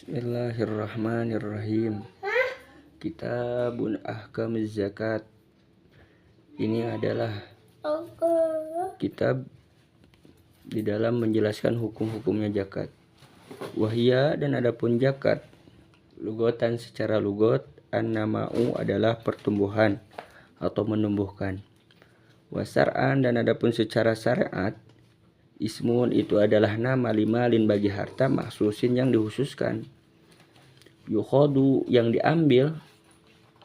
Bismillahirrahmanirrahim. Kitabun Ahkamiz Zakat. Ini adalah kitab di dalam menjelaskan hukum-hukumnya zakat. Wahia, dan adapun zakat, lugotan secara lugot, an-nama'u adalah pertumbuhan atau menumbuhkan. Wasar'an, dan adapun secara syariat, ismun itu adalah nama limalin bagi harta maksusin yang dikhususkan. Yukhodu, yang diambil,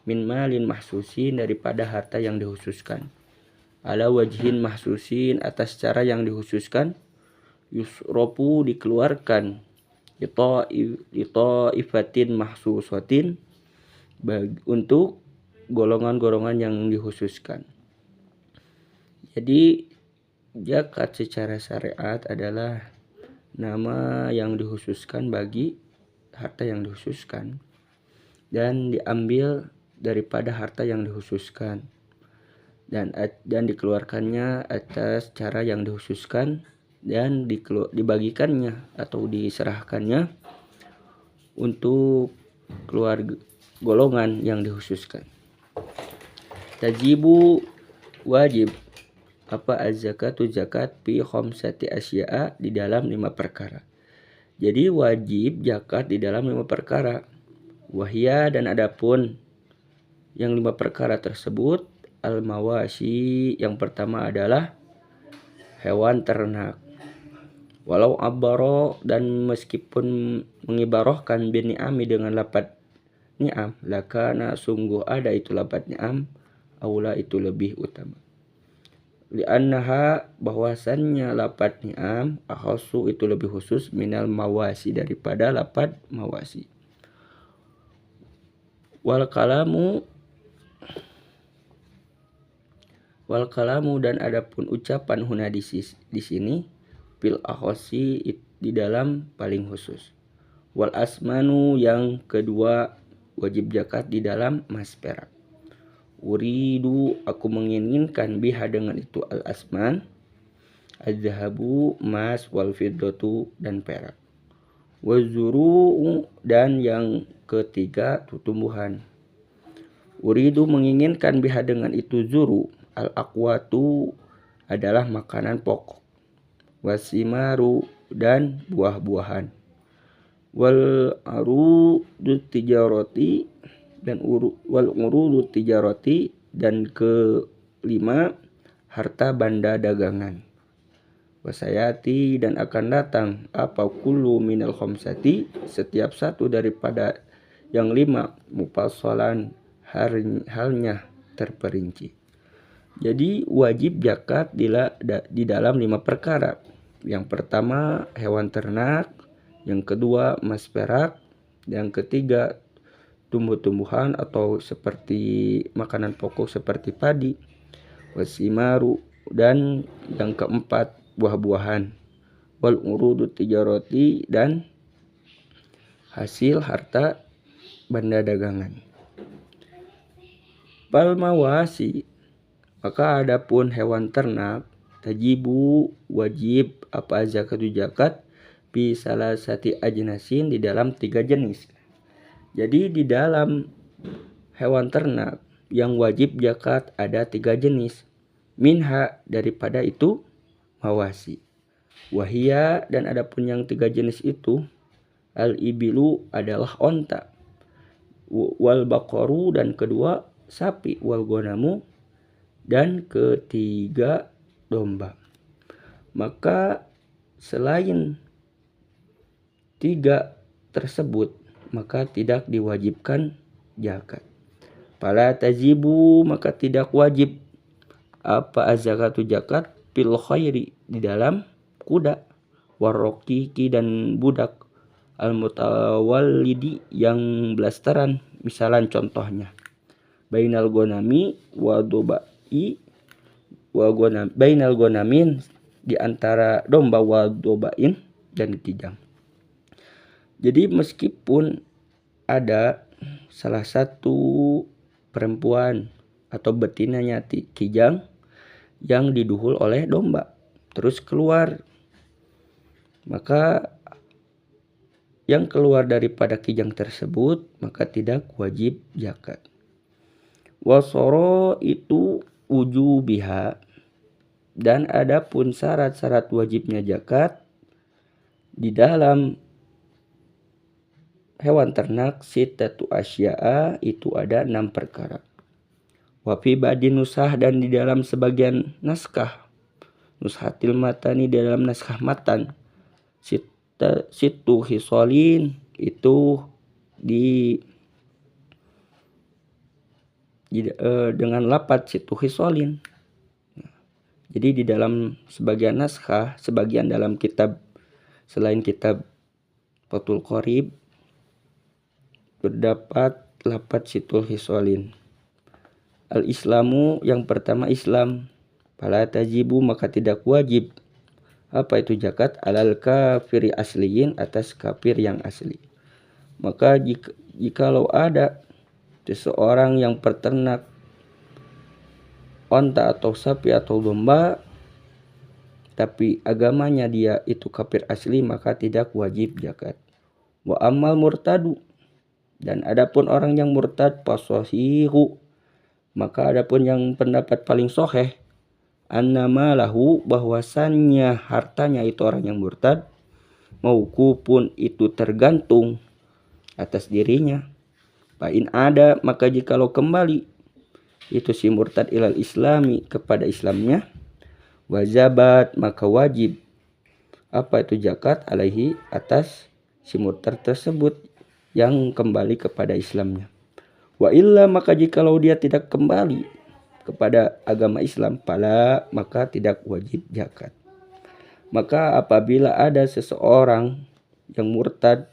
min malin mahsusin, daripada harta yang dikhususkan, ala wajhin mahsusin, atas cara yang dikhususkan, yusropu, dikeluarkan, ifatin mahsusotin, untuk golongan-golongan yang dikhususkan. Jadi zakat secara syariat adalah nama yang dikhususkan bagi harta yang dikhususkan dan diambil daripada harta yang dikhususkan dan dikeluarkannya atas cara yang dikhususkan dan dibagikannya atau diserahkannya untuk keluarga golongan yang dikhususkan. Tajibu, wajib apa az-zakatu zakat fi khamsati asya'a, di dalam 5 perkara. Jadi wajib zakat di dalam 5 perkara. Wahia, dan adapun yang 5 perkara tersebut, al-mawasi, yang pertama adalah hewan ternak. Walau abbaro, dan meskipun mengibarahkan bin ni'ami dengan lafaz ni'am, lakana, sungguh ada itu lafaz ni'am, aula, itu lebih utama. Li'annaha, bahwasannya lafaz ni'am, akhasu, itu lebih khusus, minal mawasi, daripada lafaz mawasi. Wal kalamu, dan adapun ucapan huna di sini, fil akhosi, di dalam paling khusus. Wal asmanu, yang kedua, wajib zakat di dalam emas perak. Uridu, aku menginginkan, biha, dengan itu al asman, az-zahabu, emas, wal fiddatu, dan perak. Wazuru, dan yang ketiga, tumbuhan. Uridu, menginginkan, biha, dengan itu zuru, al-aqwatu, adalah makanan pokok. Wasimaru, dan buah-buahan. Wal urudu tijarati, dan wal urudu tijarati, dan kelima, harta benda dagangan. Wasayati, dan akan datang, apa kullu minal khamsati, setiap satu daripada yang 5, mufassalan, halnya terperinci. Jadi wajib zakat di dalam 5 perkara. Yang pertama hewan ternak, yang kedua emas perak, yang ketiga tumbuh-tumbuhan atau seperti makanan pokok seperti padi, wasimaru, dan yang keempat buah-buahan, wal urudu tijarati, dan hasil harta benda dagangan. Bal mawasi, maka adapun hewan ternak, tajibu, wajib apa zakatu zakat, bi salasati ajnasin, di dalam 3 jenis. Jadi di dalam hewan ternak yang wajib zakat ada 3 jenis. Minha, daripada itu mawasi. Wahia, dan adapun yang 3 jenis itu, al-ibilu, adalah onta. Wal baqaru, dan kedua sapi. Wal gonamu, dan ketiga domba. Maka selain 3 tersebut, maka tidak diwajibkan zakat. Fala tajibu, maka tidak wajib apa az-zakatu zakat, fil khairi, di dalam kuda, warroqiki, dan budak, al-mutawallidi, yang blasteran, misalan contohnya, bainal gonami wa dobai wa gonam, bainal gonamin, di antara domba, wa dobain, dan kijang. Jadi meskipun ada salah satu perempuan atau betinanya kijang yang diduhul oleh domba terus keluar, maka yang keluar daripada kijang tersebut, maka tidak wajib zakat. Wasoro itu wujubiha, dan adapun syarat-syarat wajibnya zakat di dalam hewan ternak sittatu asya'a, itu ada 6 perkara. Wa fi ba'di nusah, dan di dalam sebagian naskah nushatil matani, di dalam naskah matan situ hisolin, itu dengan lapat situ hisolin. Jadi di dalam sebagian naskah, sebagian dalam kitab selain kitab Fathul Qorib, terdapat lapat situl hisolin. Al-Islamu, yang pertama Islam. Fala tajibu, maka tidak wajib. Apa itu zakat? Alal kafiri asliyin, atas kafir yang asli. Maka jikalau ada seseorang yang peternak onta atau sapi atau domba, tapi agamanya dia itu kafir asli, maka tidak wajib zakat. Wa amal murtadu, dan adapun orang yang murtad, fasohihu, maka adapun yang pendapat paling soheh, annama lahu, bahwasannya hartanya itu orang yang murtad, mauqufun, itu tergantung atas dirinya. Fa'in ada, maka jikalau kembali itu si murtad ilal islami, kepada Islamnya, wajabat, maka wajib apa itu zakat alaihi, atas si murtad tersebut yang kembali kepada Islamnya. Wa illa, maka jikalau dia tidak kembali kepada agama Islam, pala, maka tidak wajib zakat. Maka apabila ada seseorang yang murtad,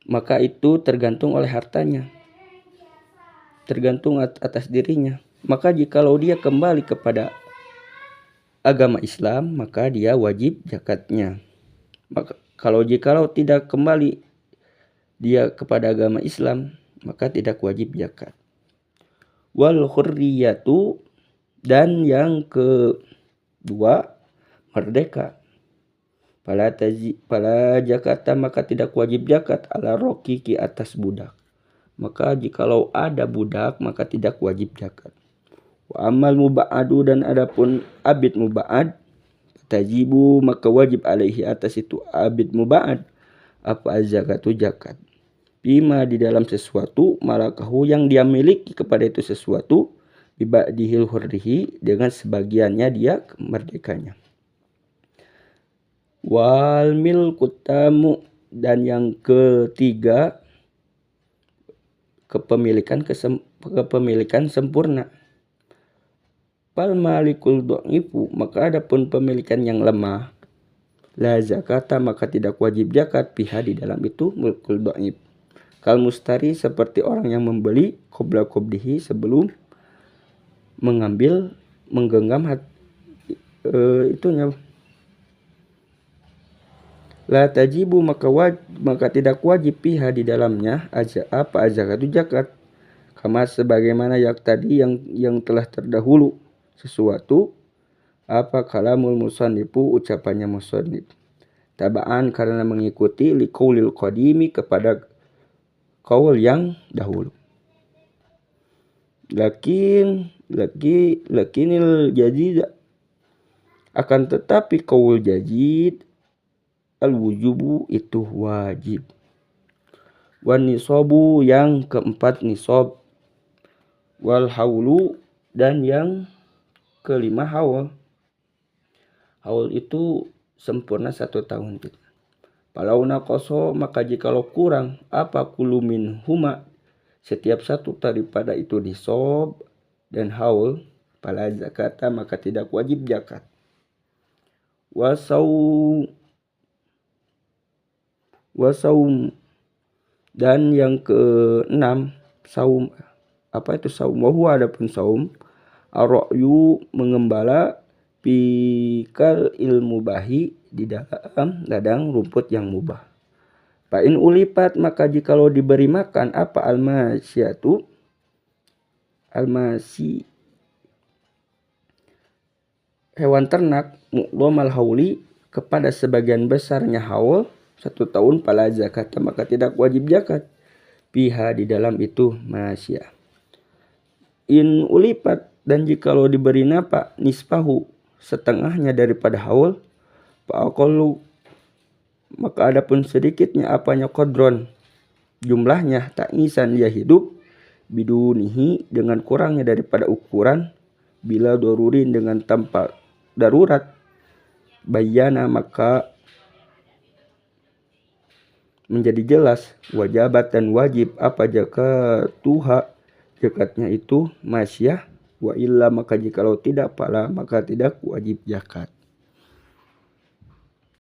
maka itu tergantung oleh hartanya, tergantung atas dirinya. Maka jikalau dia kembali kepada agama Islam, maka dia wajib zakatnya. Maka jikalau tidak kembali dia kepada agama Islam, maka tidak wajib zakat. Wal khurriyatu, dan yang kedua merdeka. Fala zakata, maka tidak wajib zakat ala rokiki, atas budak. Maka jikalau ada budak, maka tidak wajib zakat. Wa amal muba'adu, dan adapun abid muba'ad, tajibu, maka wajib alaihi, atas itu abid muba'ad, apa zakatu zakat. Bima, di dalam sesuatu, malakahu, yang dia miliki kepada itu sesuatu, biba'dihil hurrihi, dengan sebagiannya dia merdekanya. Wal milkut tamu, dan yang ketiga kepemilikan sempurna. Fal malikul dha'ifu, maka adapun pemilikan yang lemah, la zakata, maka tidak wajib zakat piha, di dalam itu mulkul dha'if. Kal mustari, seperti orang yang membeli, qabla qabdihi, sebelum menggenggam itunya. La tajibu, maka tidak wajib piha, di dalamnya apa zakatu zakat. Kama, sebagaimana yang tadi yang telah terdahulu, sesuatu apa kalamul musannifu, ucapannya musannif, tabaan, karena mengikuti liqaulil qadimi, kepada qaul yang dahulu. Lakinil jadid, akan tetapi qaul jadid, al wujubu, itu wajib. Wan nisabu, yang keempat nisab. Wal haulu, dan yang kelima haul. Haul itu sempurna 1 tahun. Palau naqoso, maka jikalau kurang apa kulumin huma, setiap satu daripada itu nisab dan haul, fala zakata, maka tidak wajib zakat. Wasaum, dan yang keenam saum. Apa itu saum? Wahua, adapun saum, ar-ra'yu, mengembala, pikal ilmu bahi, di dalam ladang rumput yang mubah. Fa'in ulipat, maka jikalau diberi makan apa almasyatu, almasi, hewan ternak, mu'lomal hauli, kepada sebagian besarnya haul, 1 tahun fala zakat, maka tidak wajib zakat. Fiha di dalam itu masya. In ulipat, dan jikalau diberi napa nisfahu setengahnya daripada haul, fa'aqallu maka adapun sedikitnya apanya kodron jumlahnya ta'isan dia hidup bidunihi dengan kurangnya daripada ukuran bila darurin dengan tanpa darurat bayana maka menjadi jelas wajibat dan wajib apa zakatuha zakatnya itu masyah wa illa maka jikalau tidak pala maka tidak wajib zakat.